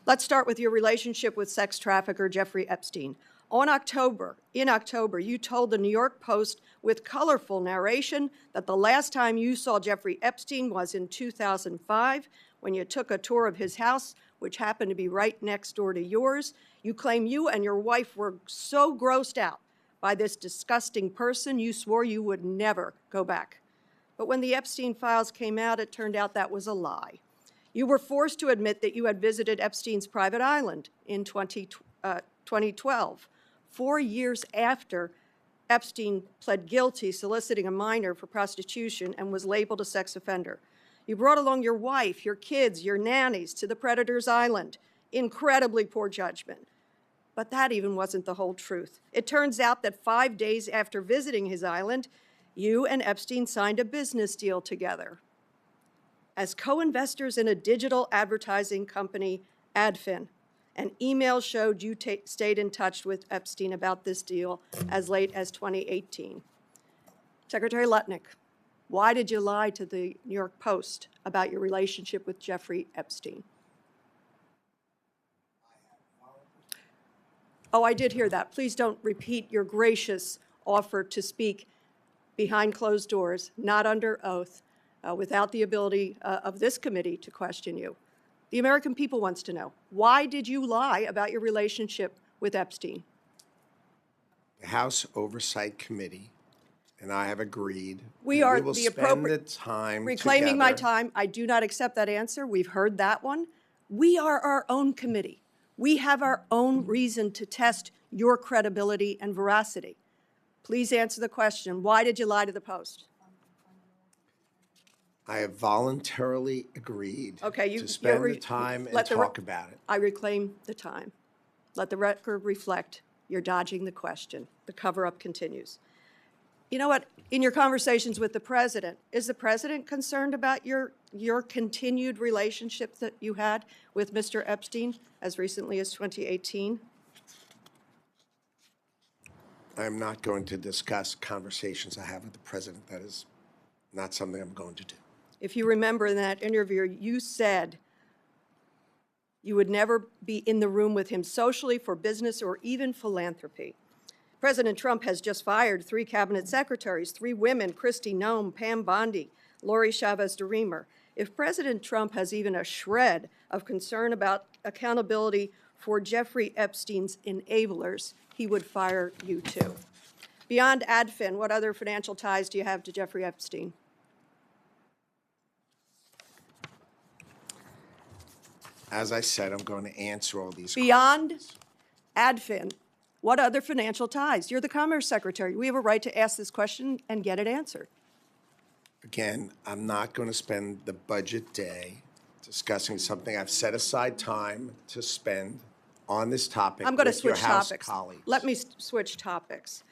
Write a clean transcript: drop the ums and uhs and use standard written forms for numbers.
Let's start with your relationship with sex trafficker Jeffrey Epstein. In October, you told the New York Post with colorful narration that the last time you saw Jeffrey Epstein was in 2005 when you took a tour of his house, which happened to be right next door to yours. You claim you and your wife were so grossed out by this disgusting person, you swore you would never go back. But when the Epstein files came out, it turned out that was a lie. You were forced to admit that you had visited Epstein's private island in 2012, 4 years after Epstein pled guilty soliciting a minor for prostitution and was labeled a sex offender. You brought along your wife, your kids, your nannies to the predator's island. Incredibly poor judgment. But that even wasn't the whole truth. It turns out that 5 days after visiting his island, you and Epstein signed a business deal together. As co-investors in a digital advertising company, Adfin, an email showed you stayed in touch with Epstein about this deal as late as 2018. Secretary Lutnick, why did you lie to the New York Post about your relationship with Jeffrey Epstein? Oh, I did hear that. Please don't repeat your gracious offer to speak behind closed doors, not under oath, without the ability of this committee to question you. The American people wants to know, why did you lie about your relationship with Epstein? The House Oversight Committee and I have agreed we will spend the time reclaiming my time. I do not accept that answer. We've heard that one. We are our own committee. We have our own reason to test your credibility and veracity. Please answer the question. Why did you lie to the Post? I have voluntarily agreed to spend the time and talk about it. I reclaim the time. Let the record reflect you're dodging the question. The cover-up continues. You know what? In your conversations with the president, is the president concerned about your continued relationship that you had with Mr. Epstein as recently as 2018? I'm not going to discuss conversations I have with the president. That is not something I'm going to do. If you remember in that interview, you said you would never be in the room with him socially, for business, or even philanthropy. President Trump has just fired 3 cabinet secretaries, 3 women, Kristi Noem, Pam Bondi, Lori Chavez DeRemer. If President Trump has even a shred of concern about accountability for Jeffrey Epstein's enablers, he would fire you too. Beyond Adfin, what other financial ties do you have to Jeffrey Epstein? As I said, I'm going to answer all these Beyond questions. Adfin, what other financial ties? You're the Commerce Secretary. We have a right to ask this question and get it answered. Again, I'm not going to spend the budget day discussing something I've set aside time to spend on this topic. I'm going to with your switch House topics. colleagues. Let me switch topics.